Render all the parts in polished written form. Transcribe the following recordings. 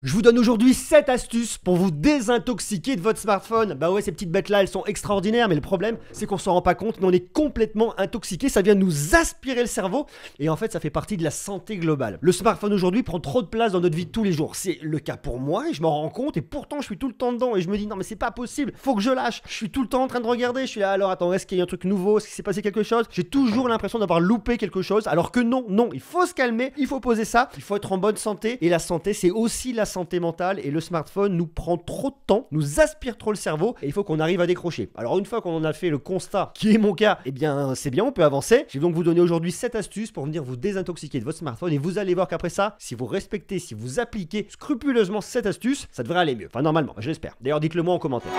Je vous donne aujourd'hui 7 astuces pour vous désintoxiquer de votre smartphone. Bah ouais, ces petites bêtes-là, elles sont extraordinaires, mais le problème, c'est qu'on s'en rend pas compte, mais on est complètement intoxiqué, ça vient nous aspirer le cerveau, et en fait, ça fait partie de la santé globale. Le smartphone aujourd'hui prend trop de place dans notre vie de tous les jours. C'est le cas pour moi, et je m'en rends compte, et pourtant, je suis tout le temps dedans, et je me dis, non, mais c'est pas possible, faut que je lâche. Je suis tout le temps en train de regarder, je suis là, alors attends, est-ce qu'il y a un truc nouveau, est-ce qu'il s'est passé quelque chose? J'ai toujours l'impression d'avoir loupé quelque chose, alors que non, il faut se calmer, il faut poser ça, il faut être en bonne santé, et la santé, c'est aussi la santé mentale, et le smartphone nous prend trop de temps, nous aspire trop le cerveau, et il faut qu'on arrive à décrocher. Alors une fois qu'on en a fait le constat, qui est mon cas, eh bien c'est bien, on peut avancer. Je vais donc vous donner aujourd'hui 7 astuces pour venir vous désintoxiquer de votre smartphone, et vous allez voir qu'après ça, si vous respectez, si vous appliquez scrupuleusement cette astuce, ça devrait aller mieux. Enfin normalement, je l'espère. D'ailleurs dites-le moi en commentaire.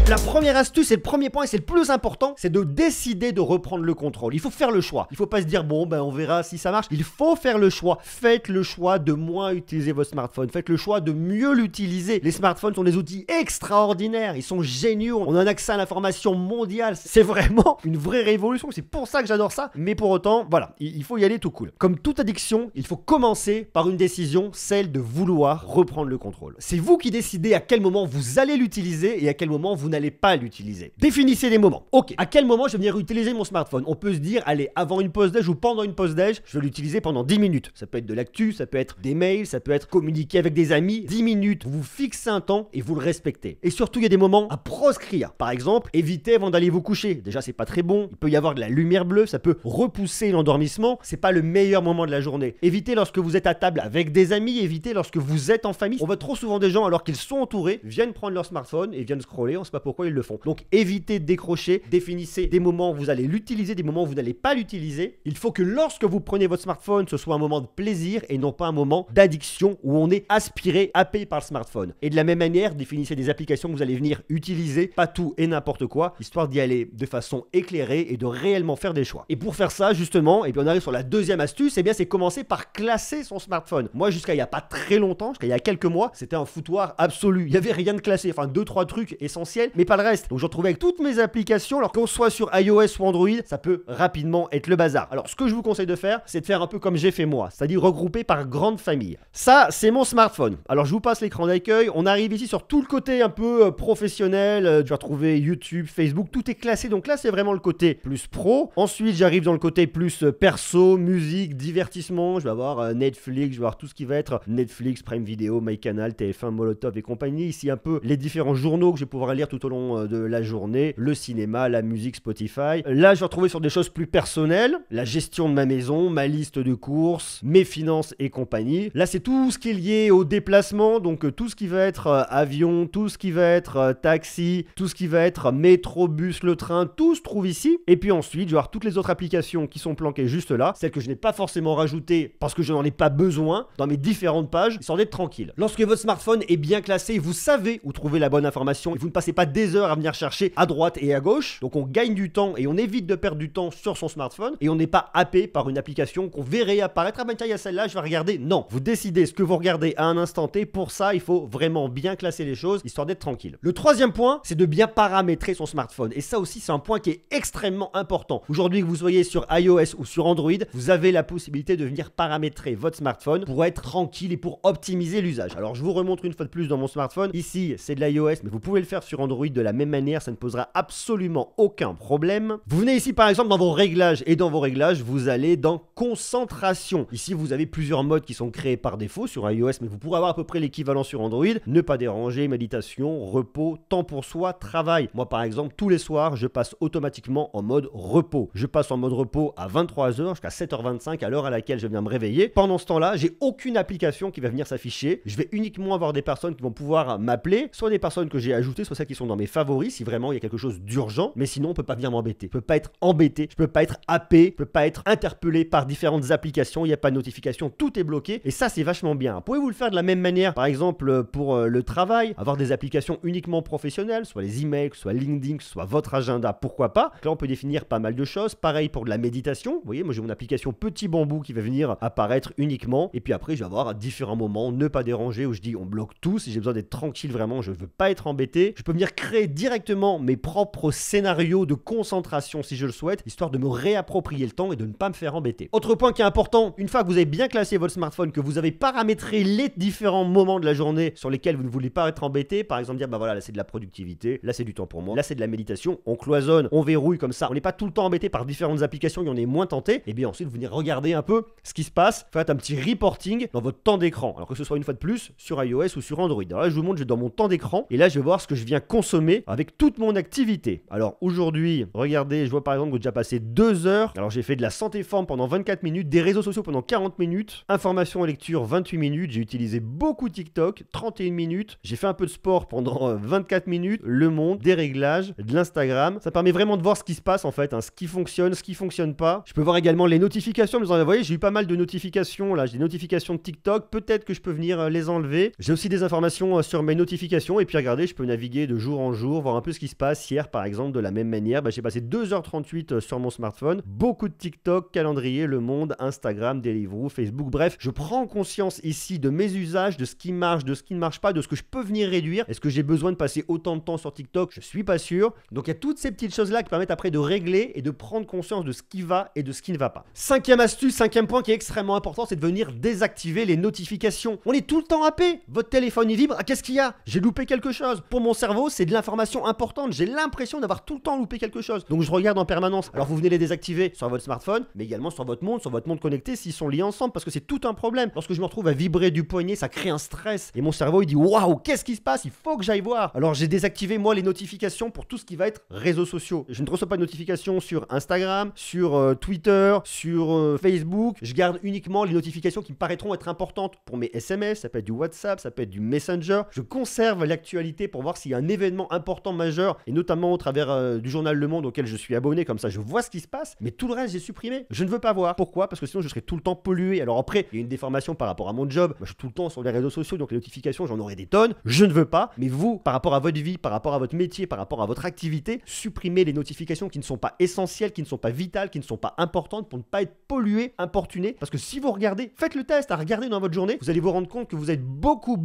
La première astuce et le premier point, et c'est le plus important, c'est de décider de reprendre le contrôle. Il faut faire le choix. Il ne faut pas se dire, bon, ben on verra si ça marche. Il faut faire le choix. Faites le choix de moins utiliser votre smartphone. Faites le choix de mieux l'utiliser. Les smartphones sont des outils extraordinaires. Ils sont géniaux. On a un accès à l'information mondiale. C'est vraiment une vraie révolution. C'est pour ça que j'adore ça. Mais pour autant, voilà, il faut y aller tout cool. Comme toute addiction, il faut commencer par une décision, celle de vouloir reprendre le contrôle. C'est vous qui décidez à quel moment vous allez l'utiliser et à quel moment vous n'allez pas l'utiliser. Définissez des moments. Ok, à quel moment je vais venir utiliser mon smartphone? On peut se dire, allez, avant une pause déj ou pendant une pause déj, je vais l'utiliser pendant 10 minutes. Ça peut être de l'actu, ça peut être des mails, ça peut être communiquer avec des amis. 10 minutes, vous fixez un temps et vous le respectez. Et surtout, il y a des moments à proscrire. Par exemple, évitez avant d'aller vous coucher. Déjà, c'est pas très bon. Il peut y avoir de la lumière bleue, ça peut repousser l'endormissement. C'est pas le meilleur moment de la journée. Évitez lorsque vous êtes à table avec des amis, évitez lorsque vous êtes en famille. On voit trop souvent des gens, alors qu'ils sont entourés, viennent prendre leur smartphone et viennent scroller. On sait pas pourquoi ils le font. Donc évitez de décrocher, définissez des moments où vous allez l'utiliser, des moments où vous n'allez pas l'utiliser. Il faut que lorsque vous prenez votre smartphone, ce soit un moment de plaisir et non pas un moment d'addiction où on est aspiré, happé par le smartphone. Et de la même manière, définissez des applications que vous allez venir utiliser, pas tout et n'importe quoi, histoire d'y aller de façon éclairée et de réellement faire des choix. Et pour faire ça, justement, et puis on arrive sur la deuxième astuce, et bien c'est commencer par classer son smartphone. Moi, jusqu'à il n'y a pas très longtemps, jusqu'à il y a quelques mois, c'était un foutoir absolu. Il n'y avait rien de classé, enfin 2-3 trucs essentiels, mais pas le reste. Donc je retrouvais avec toutes mes applications, alors qu'on soit sur iOS ou Android, ça peut rapidement être le bazar. Alors ce que je vous conseille de faire, c'est de faire un peu comme j'ai fait moi, c'est-à-dire regrouper par grande famille. Ça, c'est mon smartphone. Alors je vous passe l'écran d'accueil, on arrive ici sur tout le côté un peu professionnel, tu vas retrouver YouTube, Facebook, tout est classé, donc là c'est vraiment le côté plus pro. Ensuite j'arrive dans le côté plus perso, musique, divertissement, je vais avoir Netflix, je vais avoir tout ce qui va être Netflix, Prime Video, MyCanal, TF1, Molotov et compagnie. Ici un peu les différents journaux que je vais pouvoir lire tout au long de la journée, le cinéma, la musique, Spotify. Là, je vais retrouver sur des choses plus personnelles, la gestion de ma maison, ma liste de courses, mes finances et compagnie. Là, c'est tout ce qui est lié au déplacement, donc tout ce qui va être avion, tout ce qui va être taxi, tout ce qui va être métro, bus, le train, tout se trouve ici. Et puis ensuite, je vais avoir toutes les autres applications qui sont planquées juste là, celles que je n'ai pas forcément rajoutées parce que je n'en ai pas besoin dans mes différentes pages, histoire d'être tranquille. Lorsque votre smartphone est bien classé, vous savez où trouver la bonne information et vous ne passez pas des heures à venir chercher à droite et à gauche. Donc on gagne du temps et on évite de perdre du temps sur son smartphone et on n'est pas happé par une application qu'on verrait apparaître. Ah ben tiens, il y a celle-là, je vais regarder. Non, vous décidez ce que vous regardez à un instant T. Pour ça, il faut vraiment bien classer les choses, histoire d'être tranquille. Le troisième point, c'est de bien paramétrer son smartphone. Et ça aussi, c'est un point qui est extrêmement important. Aujourd'hui, que vous soyez sur iOS ou sur Android, vous avez la possibilité de venir paramétrer votre smartphone pour être tranquille et pour optimiser l'usage. Alors, je vous remontre une fois de plus dans mon smartphone. Ici, c'est de l'iOS, mais vous pouvez le faire sur Android de la même manière. Ça ne posera absolument aucun problème. Vous venez ici, par exemple, dans vos réglages. Et dans vos réglages, vous allez dans concentration. Ici, vous avez plusieurs modes qui sont créés par défaut sur iOS, mais vous pourrez avoir à peu près l'équivalent sur Android. Ne pas déranger, méditation, repos, temps pour soi, travail. Moi, par exemple, tous les soirs, je passe automatiquement en mode repos. Je passe en mode repos à 23h jusqu'à 7h25 à l'heure à laquelle je viens me réveiller. Pendant ce temps-là, j'ai aucune application qui va venir s'afficher. Je vais uniquement avoir des personnes qui vont pouvoir m'appeler, soit des personnes que j'ai ajoutées, soit celles qui sont dans mes favoris, si vraiment il y a quelque chose d'urgent. Mais sinon, on peut pas venir m'embêter. Je peux pas être embêté, je peux pas être happé, je peux pas être interpellé par différentes applications. Il n'y a pas de notification, tout est bloqué. Et ça, c'est vachement bien. Pouvez-vous le faire de la même manière, par exemple pour le travail, avoir des applications uniquement professionnelles, soit les emails, soit LinkedIn, soit votre agenda, pourquoi pas. Là, on peut définir pas mal de choses. Pareil pour de la méditation. Vous voyez, moi j'ai mon application Petit Bambou qui va venir apparaître uniquement. Et puis après, je vais avoir à différents moments ne pas déranger où je dis on bloque tout. Si j'ai besoin d'être tranquille, vraiment, je veux pas être embêté. Je peux venir créer directement mes propres scénarios de concentration si je le souhaite, histoire de me réapproprier le temps et de ne pas me faire embêter. Autre point qui est important, une fois que vous avez bien classé votre smartphone, que vous avez paramétré les différents moments de la journée sur lesquels vous ne voulez pas être embêté, par exemple dire bah voilà, là c'est de la productivité, là c'est du temps pour moi, là c'est de la méditation, on cloisonne, on verrouille comme ça, on n'est pas tout le temps embêté par différentes applications et on est moins tenté, et bien ensuite vous venez regarder un peu ce qui se passe, faites un petit reporting dans votre temps d'écran, alors que ce soit une fois de plus sur iOS ou sur Android. Alors là je vous montre, je vais dans mon temps d'écran et là je vais voir ce que je viens consommer avec toute mon activité. Alors aujourd'hui, regardez, je vois par exemple que j'ai déjà passé 2 heures, alors j'ai fait de la santé forme pendant 24 minutes, des réseaux sociaux pendant 40 minutes, information et lecture 28 minutes, j'ai utilisé beaucoup TikTok, 31 minutes, j'ai fait un peu de sport pendant 24 minutes, le monde, des réglages, de l'Instagram, ça permet vraiment de voir ce qui se passe en fait, hein, ce qui fonctionne pas. Je peux voir également les notifications, vous voyez, j'ai eu pas mal de notifications là, j'ai des notifications de TikTok, peut-être que je peux venir les enlever. J'ai aussi des informations sur mes notifications et puis regardez, je peux naviguer de jour en jour, voir un peu ce qui se passe. Hier par exemple, de la même manière, j'ai passé 2h38 sur mon smartphone, beaucoup de TikTok, calendrier, Le Monde, Instagram, Deliveroo, Facebook, bref, je prends conscience ici de mes usages, de ce qui marche, de ce qui ne marche pas, de ce que je peux venir réduire. Est-ce que j'ai besoin de passer autant de temps sur TikTok? Je suis pas sûr. Donc il y a toutes ces petites choses là qui permettent après de régler et de prendre conscience de ce qui va et de ce qui ne va pas. Cinquième astuce, cinquième point qui est extrêmement important, c'est de venir désactiver les notifications. On est tout le temps happé, votre téléphone il vibre, ah, qu'est-ce qu'il y a? J'ai loupé quelque chose. Pour mon cerveau, c'est de l'information importante, j'ai l'impression d'avoir tout le temps loupé quelque chose. Donc je regarde en permanence. Alors vous venez les désactiver sur votre smartphone, mais également sur votre montre connecté s'ils sont liés ensemble, parce que c'est tout un problème. Lorsque je me retrouve à vibrer du poignet, ça crée un stress. Et mon cerveau il dit waouh, qu'est-ce qui se passe? Il faut que j'aille voir. Alors j'ai désactivé moi les notifications pour tout ce qui va être réseaux sociaux. Je ne reçois pas de notifications sur Instagram, sur Twitter, sur Facebook. Je garde uniquement les notifications qui me paraîtront être importantes pour mes SMS, ça peut être du WhatsApp, ça peut être du Messenger. Je conserve l'actualité pour voir s'il y a un événement important majeur, et notamment au travers du journal Le Monde auquel je suis abonné, comme ça je vois ce qui se passe, mais tout le reste j'ai supprimé. Je ne veux pas voir. Pourquoi? Parce que sinon je serais tout le temps pollué. Alors après, il y a une déformation par rapport à mon job. Moi, je suis tout le temps sur les réseaux sociaux, donc les notifications, j'en aurai des tonnes. Je ne veux pas. Mais vous, par rapport à votre vie, par rapport à votre métier, par rapport à votre activité, supprimez les notifications qui ne sont pas essentielles, qui ne sont pas vitales, qui ne sont pas importantes, pour ne pas être pollué, importuné. Parce que si vous regardez, faites le test, à regarder dans votre journée, vous allez vous rendre compte que vous êtes beaucoup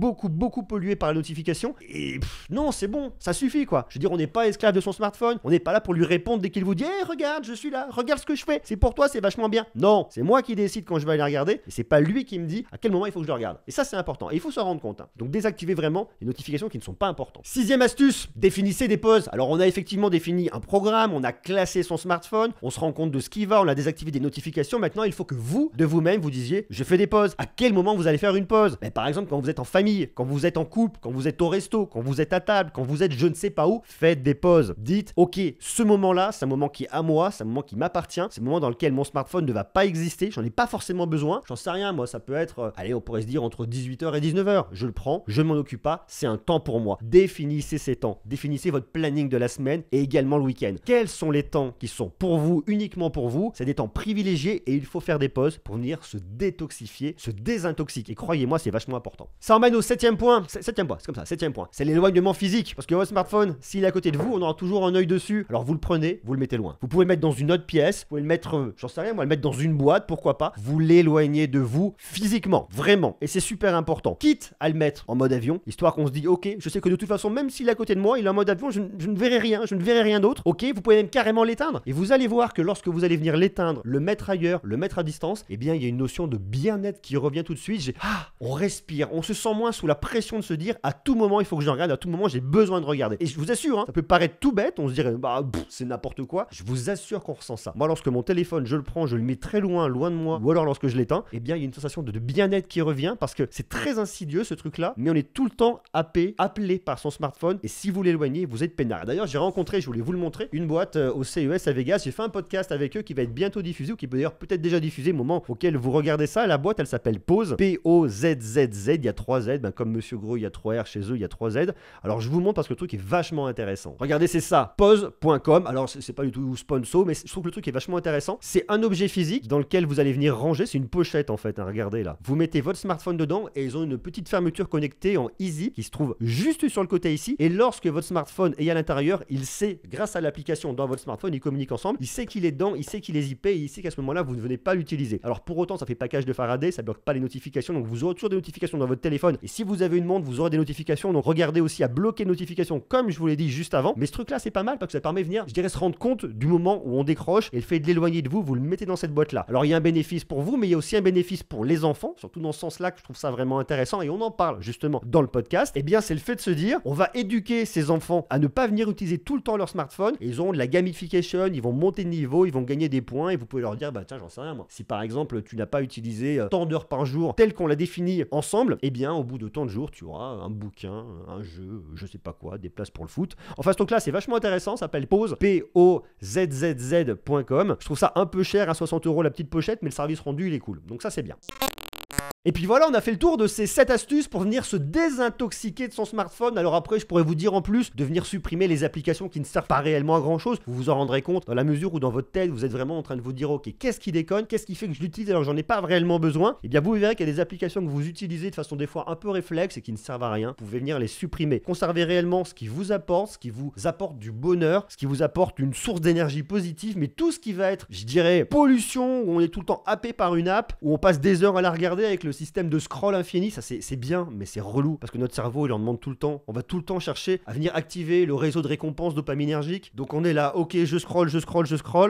pollué par la notification. Et non, c'est bon, ça suffit quoi. Je veux dire, on n'est pas esclave de son smartphone, on n'est pas là pour lui répondre dès qu'il vous dit hey, regarde, je suis là, regarde ce que je fais, c'est pour toi, c'est vachement bien. Non, c'est moi qui décide quand je vais aller regarder, et c'est pas lui qui me dit à quel moment il faut que je le regarde. Et ça, c'est important, et il faut s'en rendre compte. Hein. Donc désactivez vraiment les notifications qui ne sont pas importantes. Sixième astuce, définissez des pauses. Alors on a effectivement défini un programme, on a classé son smartphone, on se rend compte de ce qui va, on a désactivé des notifications. Maintenant, il faut que vous, de vous-même, vous disiez je fais des pauses. À quel moment vous allez faire une pause? Par exemple, quand vous êtes en famille, quand vous êtes en couple, quand vous êtes au resto, quand vous êtes à table, quand vous êtes je ne sais pas où, faites des pauses. Dites ok, ce moment-là, c'est un moment qui est à moi, c'est un moment qui m'appartient, c'est un moment dans lequel mon smartphone ne va pas exister, j'en ai pas forcément besoin, j'en sais rien, moi ça peut être, allez on pourrait se dire entre 18h et 19h, je le prends, je ne m'en occupe pas, c'est un temps pour moi. Définissez ces temps, définissez votre planning de la semaine et également le week-end. Quels sont les temps qui sont pour vous, uniquement pour vous? C'est des temps privilégiés et il faut faire des pauses pour venir se détoxifier, se désintoxiquer. Et croyez-moi, c'est vachement important. Ça emmène au septième point, c'est comme ça, septième point, c'est l'éloignement physique, parce que votre smartphone, s'il est à côté de vous, on aura toujours un œil dessus, alors vous le prenez, vous le mettez loin. Vous pouvez le mettre dans une autre pièce, vous pouvez le mettre, j'en sais rien, moi, le mettre dans une boîte, pourquoi pas, vous l'éloignez de vous physiquement, vraiment, et c'est super important, quitte à le mettre en mode avion, histoire qu'on se dit, ok, je sais que de toute façon, même s'il est à côté de moi, il est en mode avion, je ne verrai rien d'autre, ok, vous pouvez même carrément l'éteindre, et vous allez voir que lorsque vous allez venir l'éteindre, le mettre ailleurs, le mettre à distance, eh bien, il y a une notion de bien-être qui revient tout de suite, on respire, on se sent moins sous la pression de se dire, à tout moment, il faut que je regarde, à tout moment, j'ai besoin de regarder, et je vous assure, hein, ça peut paraître tout bête, on se dirait, c'est n'importe quoi, je vous assure qu'on ressent ça. Moi, lorsque mon téléphone, je le prends, je le mets très loin de moi, ou alors lorsque je l'éteins, eh bien, il y a une sensation de bien-être qui revient, parce que c'est très insidieux, ce truc-là, mais on est tout le temps appelé par son smartphone, et si vous l'éloignez, vous êtes peinard. D'ailleurs, j'ai rencontré, je voulais vous le montrer, une boîte au CES à Vegas, j'ai fait un podcast avec eux qui va être bientôt diffusé, ou qui peut d'ailleurs peut-être déjà diffusé au moment auquel vous regardez ça. La boîte, elle s'appelle Pause, P-O-Z-Z-Z, il y a 3 Z, comme Monsieur Gros, il y a 3 R chez eux, il y a 3 Z. Alors, je vous montre parce que le truc est vachement intéressant. Regardez, c'est ça, pause.com. Alors, c'est pas du tout sponsor, mais je trouve que le truc est vachement intéressant. C'est un objet physique dans lequel vous allez venir ranger, c'est une pochette en fait, hein, regardez là. Vous mettez votre smartphone dedans et ils ont une petite fermeture connectée en Easy qui se trouve juste sur le côté ici. Et lorsque votre smartphone est à l'intérieur, il sait, grâce à l'application dans votre smartphone, ils communiquent ensemble, il sait qu'il est dedans, il sait qu'il est zippé et il sait qu'à ce moment-là, vous ne venez pas l'utiliser. Alors pour autant, ça fait pas cage de Faraday, ça bloque pas les notifications, donc vous aurez toujours des notifications dans votre téléphone. Et si vous avez une montre, vous aurez des notifications, donc regardez aussi à bloquer les notifications notifications comme je vous l'ai dit juste avant. Mais ce truc là c'est pas mal parce que ça permet de venir, je dirais, se rendre compte du moment où on décroche et le fait de l'éloigner de vous, vous le mettez dans cette boîte là. Alors il y a un bénéfice pour vous, mais il y a aussi un bénéfice pour les enfants, surtout dans ce sens là que je trouve ça vraiment intéressant et on en parle justement dans le podcast. Et bien c'est le fait de se dire, on va éduquer ces enfants à ne pas venir utiliser tout le temps leur smartphone, et ils auront de la gamification, ils vont monter de niveau, ils vont gagner des points et vous pouvez leur dire, bah tiens j'en sais rien moi, si par exemple tu n'as pas utilisé tant d'heures par jour tel qu'on l'a défini ensemble, et bien au bout de tant de jours tu auras un bouquin, un jeu, je sais pas quoi, des places pour le foot. Enfin ce truc là c'est vachement intéressant, ça s'appelle Pause, POZZZ.com. Je trouve ça un peu cher à 60 € la petite pochette, mais le service rendu il est cool, donc ça c'est bien. Et puis voilà, on a fait le tour de ces 7 astuces pour venir se désintoxiquer de son smartphone. Alors après, je pourrais vous dire en plus de venir supprimer les applications qui ne servent pas réellement à grand chose. Vous vous en rendrez compte dans la mesure où dans votre tête, vous êtes vraiment en train de vous dire, ok, qu'est-ce qui déconne, qu'est-ce qui fait que je l'utilise alors que j'en ai pas réellement besoin. Et bien vous verrez qu'il y a des applications que vous utilisez de façon des fois un peu réflexe et qui ne servent à rien. Vous pouvez venir les supprimer. Conservez réellement ce qui vous apporte du bonheur, ce qui vous apporte une source d'énergie positive, mais tout ce qui va être, je dirais, pollution, où on est tout le temps happé par une app, où on passe des heures à la regarder avec le système de scroll infini, ça c'est bien, mais c'est relou parce que notre cerveau il en demande tout le temps. On va tout le temps chercher à venir activer le réseau de récompense dopaminergique. Donc on est là, ok, je scroll.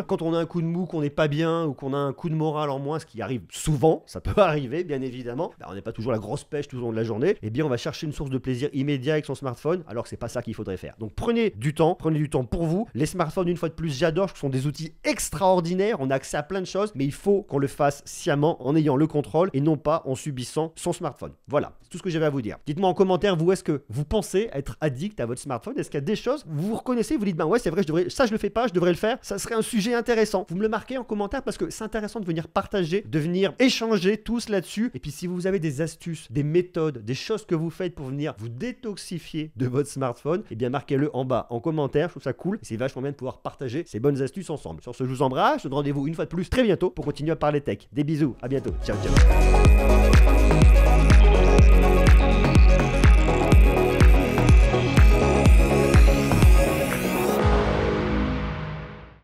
Quand on a un coup de mou, qu'on n'est pas bien ou qu'on a un coup de morale en moins, ce qui arrive souvent, ça peut arriver bien évidemment, on n'est pas toujours la grosse pêche tout au long de la journée, et bien on va chercher une source de plaisir immédiat avec son smartphone, alors que c'est pas ça qu'il faudrait faire. Donc prenez du temps pour vous. Les smartphones, une fois de plus, j'adore, ce sont des outils extraordinaires, on a accès à plein de choses, mais il faut qu'on le fasse sciemment en ayant le contrôle et non pas en subissant son smartphone. Voilà, c'est tout ce que j'avais à vous dire. Dites-moi en commentaire, vous, est-ce que vous pensez être addict à votre smartphone? Est-ce qu'il y a des choses, vous vous reconnaissez, vous dites, ben ouais, c'est vrai, ça je le fais pas, je devrais le faire, ça serait un sujet intéressant. Vous me le marquez en commentaire parce que c'est intéressant de venir partager, de venir échanger tous là-dessus. Et puis si vous avez des astuces, des méthodes, des choses que vous faites pour venir vous détoxifier de votre smartphone, eh bien marquez-le en bas en commentaire, je trouve ça cool. Et c'est vachement bien de pouvoir partager ces bonnes astuces ensemble. Sur ce, je vous embrasse, je vous donne rendez-vous une fois de plus très bientôt pour continuer à parler tech. Des bisous, à bientôt, ciao ciao.